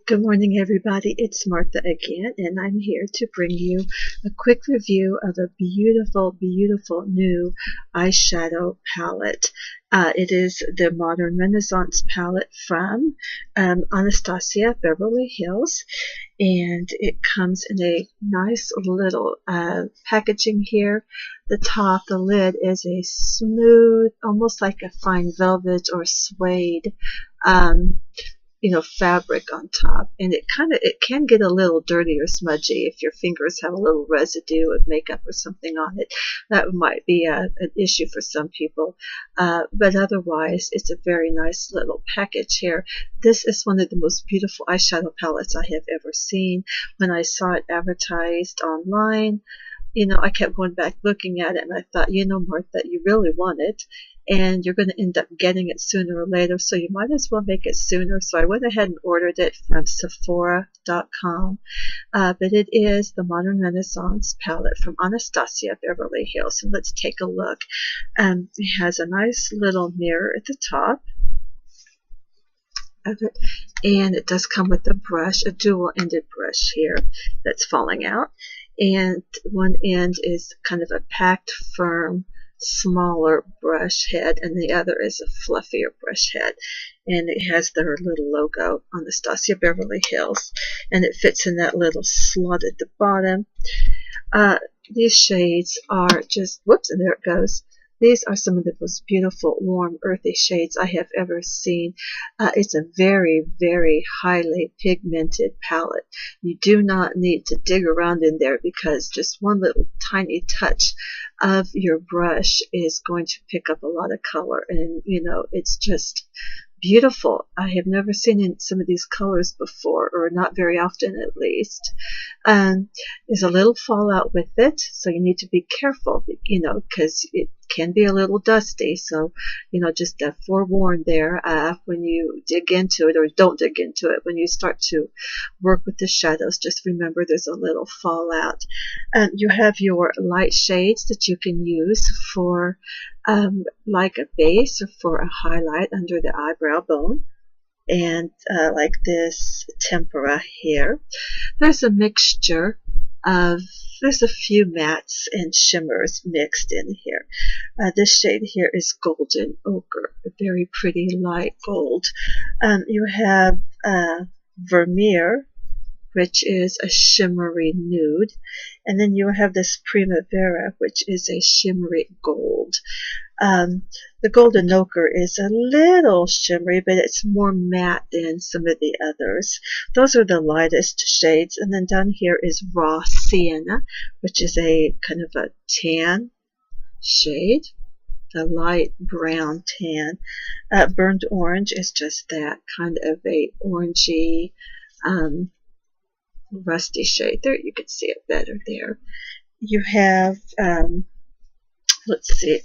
Good morning, everybody. It's Martha again, and I'm here to bring you a quick review of a beautiful, beautiful new eyeshadow palette. It is the Modern Renaissance palette from Anastasia, Beverly Hills, and it comes in a nice little packaging here. The top, the lid, is a smooth, almost like a fine velvet or suede fabric on top, and it can get a little dirty or smudgy if your fingers have a little residue of makeup or something on it. That might be an issue for some people, but otherwise it's a very nice little package here. This is one of the most beautiful eyeshadow palettes I have ever seen. When I saw it advertised online, I kept going back looking at it, and I thought, Martha, you really want it, and you're going to end up getting it sooner or later, so you might as well make it sooner. So I went ahead and ordered it from Sephora.com, but it is the Modern Renaissance palette from Anastasia, Beverly Hills, and let's take a look. It has a nice little mirror at the top of it, and it does come with a brush, a dual-ended brush here that's falling out, and one end is kind of a packed, firm, smaller brush head, and the other is a fluffier brush head, and it has their little logo, Anastasia Beverly Hills, and it fits in that little slot at the bottom. These shades are just, whoops, and there it goes. These are some of the most beautiful, warm, earthy shades I have ever seen. It's a very, very highly pigmented palette. You do not need to dig around in there, because just one little tiny touch of your brush is going to pick up a lot of color, and it's just beautiful. I have never seen in some of these colors before, or not very often at least. There's a little fallout with it, so you need to be careful, because it can be a little dusty, so just forewarned there when you dig into it, or don't dig into it. When you start to work with the shadows, just remember there's a little fallout. You have your light shades that you can use for like a base or for a highlight under the eyebrow bone, and like this tempera here. There's a mixture of, there's a few mattes and shimmers mixed in here. This shade here is Golden Ochre, a very pretty light gold. You have Vermeer, which is a shimmery nude, and then you have this Primavera, which is a shimmery gold. The Golden Ochre is a little shimmery, but it's more matte than some of the others. Those are the lightest shades, and then down here is Raw Sienna, which is a kind of a tan shade, a light brown tan. Burnt Orange is just that kind of a orangey, rusty shade. There, you can see it better there. You have let's see,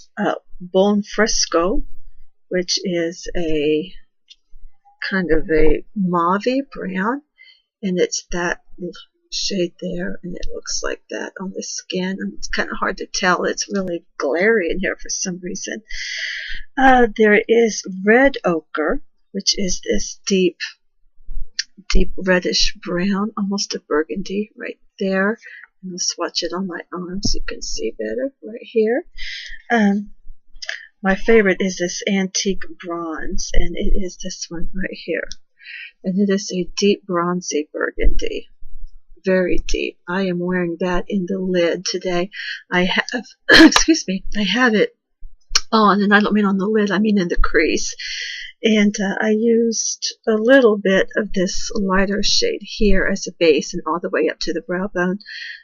Bone Fresco, which is a kind of a mauvey brown, and it's that shade there, and it looks like that on the skin. It's kind of hard to tell. It's really glary in here for some reason. There is Red Ochre, which is this deep reddish brown, almost a burgundy right there. And I'll swatch it on my arm so you can see better right here. My favorite is this Antique Bronze, and it is this one right here. And it is a deep bronzy burgundy. Very deep. I am wearing that in the lid today. I have, excuse me, I have it on, and I don't mean on the lid, I mean in the crease. And I used a little bit of this lighter shade here as a base, and all the way up to the brow bone.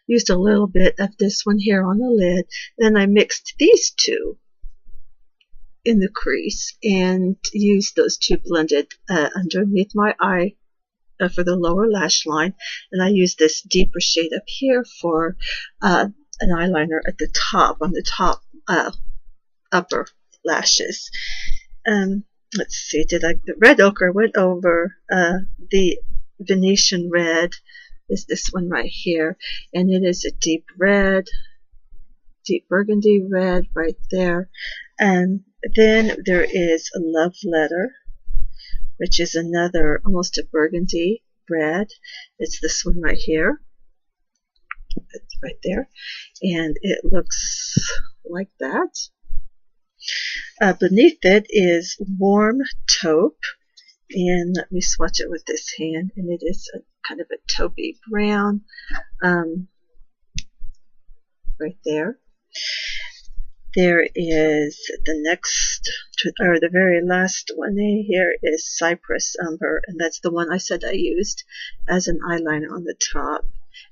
Used a little bit of this one here on the lid. Then I mixed these two in the crease and used those two blended underneath my eye for the lower lash line. And I used this deeper shade up here for an eyeliner at the top, on the top upper lashes. Let's see, the Red Ochre went over the Venetian Red is this one right here, and it is a deep red, deep burgundy red right there. And then there is a Love Letter, which is another almost a burgundy red. It's this one right here. It's right there. And it looks like that. Beneath it is warm taupe. And let me swatch it with this hand. And it is a kind of a taupey brown. Right there. There is the next, or the very last one here is Cypress Umber, and that's the one I said I used as an eyeliner on the top,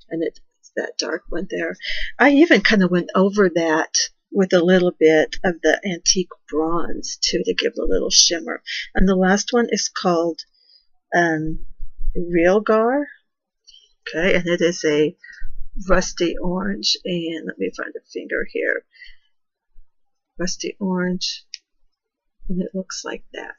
and it's that dark one there. I even kind of went over that with a little bit of the antique bronze too to give a little shimmer. And the last one is called Real Gar. Okay, and it is a rusty orange, and let me find a finger here. Rusty orange, and it looks like that.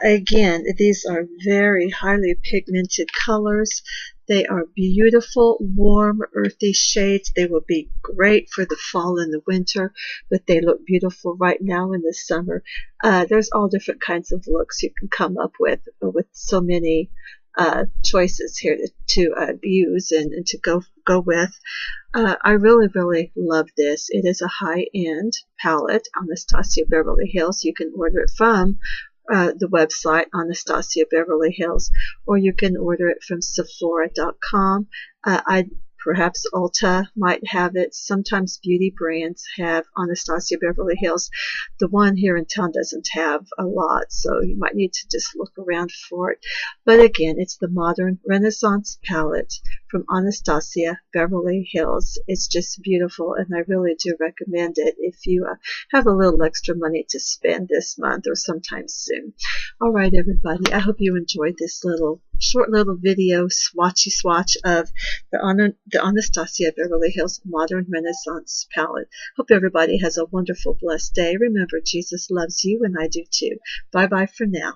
Again, these are very highly pigmented colors. They are beautiful, warm, earthy shades. They will be great for the fall and the winter, but they look beautiful right now in the summer. There's all different kinds of looks you can come up with so many choices here to use and to go with. I really, really love this. It is a high-end palette, Anastasia Beverly Hills. You can order it from the website, Anastasia Beverly Hills, or you can order it from Sephora.com. Perhaps Ulta might have it. Sometimes beauty brands have Anastasia Beverly Hills. The one here in town doesn't have a lot, so you might need to just look around for it. But again, it's the Modern Renaissance palette from Anastasia Beverly Hills. It's just beautiful, and I really do recommend it if you have a little extra money to spend this month or sometime soon. All right, everybody, I hope you enjoyed this short little video swatchy swatch of the Anastasia Beverly Hills Modern Renaissance palette. Hope everybody has a wonderful, blessed day. Remember, Jesus loves you, and I do too. Bye-bye for now.